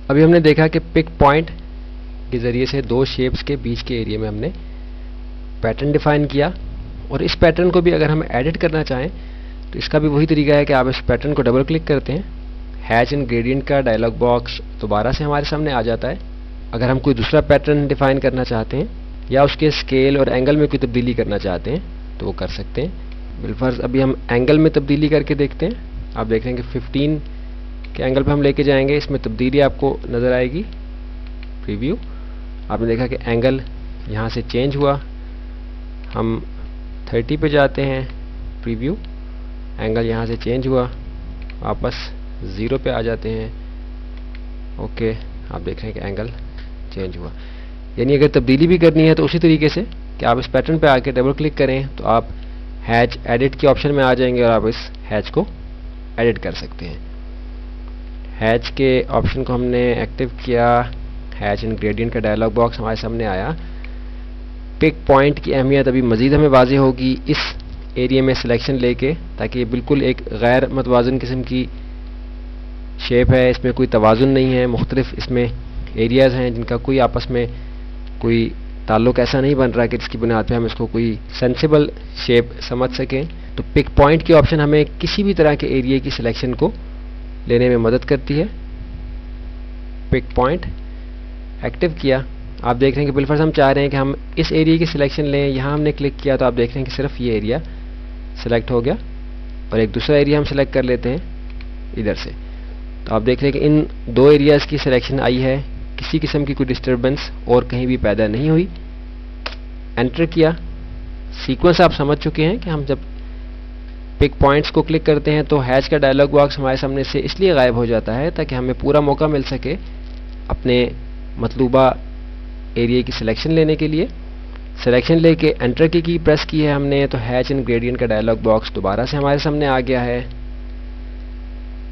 अभी हमने देखा कि पिक पॉइंट के ज़रिए से दो शेप्स के बीच के एरिया में हमने पैटर्न डिफाइन किया, और इस पैटर्न को भी अगर हम एडिट करना चाहें तो इसका भी वही तरीका है कि आप इस पैटर्न को डबल क्लिक करते हैं, हैच एंड ग्रेडियंट का डायलॉग बॉक्स दोबारा से हमारे सामने आ जाता है। अगर हम कोई दूसरा पैटर्न डिफाइन करना चाहते हैं या उसके स्केल और एंगल में कोई तब्दीली करना चाहते हैं तो वो कर सकते हैं। बिलफर्ज अभी हम एंगल में तब्दीली करके देखते हैं। आप देख रहे हैं कि 15 के एंगल पर हम लेके जाएंगे, इसमें तब्दीली आपको नज़र आएगी। प्रीव्यू, आपने देखा कि एंगल यहाँ से चेंज हुआ। हम 30 पे जाते हैं, प्रीव्यू, एंगल यहाँ से चेंज हुआ, वापस 0 पे आ जाते हैं। ओके, आप देख रहे हैं कि एंगल चेंज हुआ। यानी अगर तब्दीली भी करनी है तो उसी तरीके से कि आप इस पैटर्न पे आके डबल क्लिक करें तो आप हैच एडिट के ऑप्शन में आ जाएंगे और आप इस हैच को एडिट कर सकते हैं। हैच के ऑप्शन को हमने एक्टिव किया, हैच एंड ग्रेडियंट का डायलॉग बॉक्स हमारे सामने आया। पिक पॉइंट की अहमियत अभी मज़ीद हमें वाज़ेह होगी इस एरिया में सिलेक्शन लेके, ताकि ये बिल्कुल एक गैर मतवाज़न किस्म की शेप है, इसमें कोई तवाज़ुन नहीं है। मुख्तलिफ इसमें एरियाज़ हैं जिनका कोई आपस में कोई ताल्लुक ऐसा नहीं बन रहा कि जिसकी बुनियाद पे हम इसको कोई सेंसिबल शेप समझ सकें। तो पिक पॉइंट की ऑप्शन हमें किसी भी तरह के एरिया की सिलेक्शन को लेने में मदद करती है। पिक पॉइंट एक्टिव किया, आप देख रहे हैं कि बिलफर्ज हम चाह रहे हैं कि हम इस एरिया की सिलेक्शन लें। यहाँ हमने क्लिक किया तो आप देख रहे हैं कि सिर्फ ये एरिया सिलेक्ट हो गया, और एक दूसरा एरिया हम सिलेक्ट कर लेते हैं इधर से। तो आप देख रहे हैं कि इन दो एरियाज़ की सिलेक्शन आई है, किसी किस्म की कोई डिस्टर्बेंस और कहीं भी पैदा नहीं हुई। एंटर किया, सीक्वेंस आप समझ चुके हैं कि हम जब पिक पॉइंट्स को क्लिक करते हैं तो हैच का डायलॉग बॉक्स हमारे सामने से इसलिए गायब हो जाता है ताकि हमें पूरा मौका मिल सके अपने मतलूबा एरिया की सिलेक्शन लेने के लिए। सिलेक्शन लेके एंटर की प्रेस की है हमने तो हैच एंड ग्रेडियंट का डायलॉग बॉक्स दोबारा से हमारे सामने आ गया है।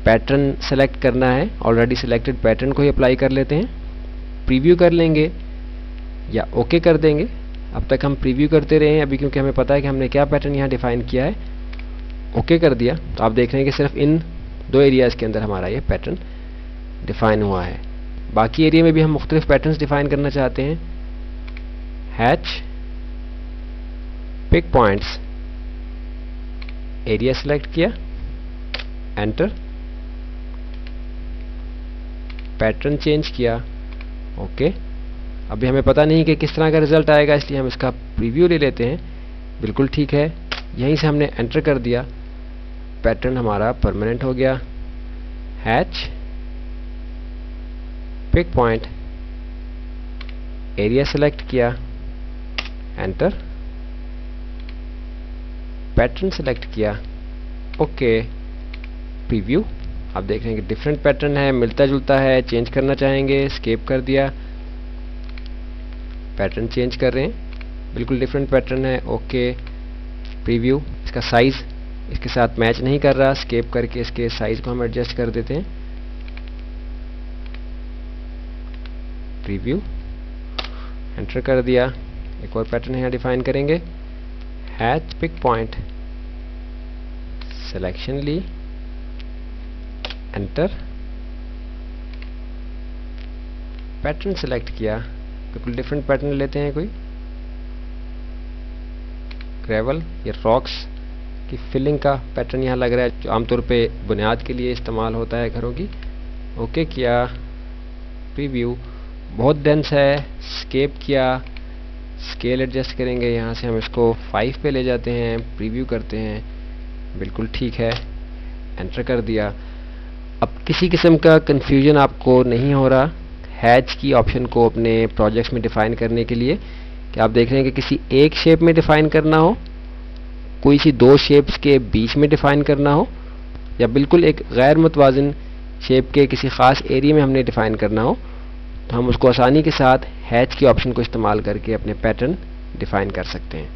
पैटर्न सेलेक्ट करना है, ऑलरेडी सिलेक्टेड पैटर्न को ही अप्लाई कर लेते हैं। प्रीव्यू कर लेंगे या ओके कर देंगे। अब तक हम प्रीव्यू करते रहे हैं अभी, क्योंकि हमें पता है कि हमने क्या पैटर्न यहाँ डिफाइन किया है। ओके कर दिया तो आप देख रहे हैं कि सिर्फ इन दो एरियाज़ के अंदर हमारा ये पैटर्न डिफाइन हुआ है। बाकी एरिया में भी हम मुख्तलिफ पैटर्न्स डिफाइन करना चाहते हैं। Hatch, pick points, area select किया, एंटर, पैटर्न चेंज किया, ओके। अभी हमें पता नहीं कि किस तरह का रिजल्ट आएगा, इसलिए हम इसका प्रीव्यू ले लेते हैं। बिल्कुल ठीक है, यहीं से हमने एंटर कर दिया, पैटर्न हमारा परमानेंट हो गया। Hatch, pick point, area select किया, एंटर, पैटर्न सेलेक्ट किया, ओके, प्रीव्यू। आप देख रहे हैं कि डिफरेंट पैटर्न है, मिलता जुलता है। चेंज करना चाहेंगे, एस्केप कर दिया, पैटर्न चेंज कर रहे हैं, बिल्कुल डिफरेंट पैटर्न है, ओके, प्रीव्यू। इसका साइज इसके साथ मैच नहीं कर रहा, एस्केप करके इसके साइज को हम एडजस्ट कर देते हैं। प्रीव्यू, एंटर कर दिया, एक और पैटर्न यहाँ डिफाइन करेंगे। हैच, पिक पॉइंट, सिलेक्शन ली, एंटर, पैटर्न सेलेक्ट किया, बिल्कुल डिफरेंट पैटर्न लेते हैं कोई। ग्रेवल या रॉक्स की फिलिंग का पैटर्न यहाँ लग रहा है, जो आमतौर पे बुनियाद के लिए इस्तेमाल होता है घरों की। ओके किया, प्रीव्यू, बहुत डेंस है, स्केप किया, स्केल एडजस्ट करेंगे, यहाँ से हम इसको 5 पे ले जाते हैं, प्रीव्यू करते हैं, बिल्कुल ठीक है, एंटर कर दिया। अब किसी किस्म का कंफ्यूजन आपको नहीं हो रहा हैच की ऑप्शन को अपने प्रोजेक्ट्स में डिफाइन करने के लिए, कि आप देख रहे हैं कि किसी एक शेप में डिफाइन करना हो, कोई सी दो शेप्स के बीच में डिफाइन करना हो, या बिल्कुल एक गैर मुतवाज़िन शेप के किसी ख़ास एरिया में हमने डिफाइन करना हो, तो हम उसको आसानी के साथ हैच की ऑप्शन को इस्तेमाल करके अपने पैटर्न डिफाइन कर सकते हैं।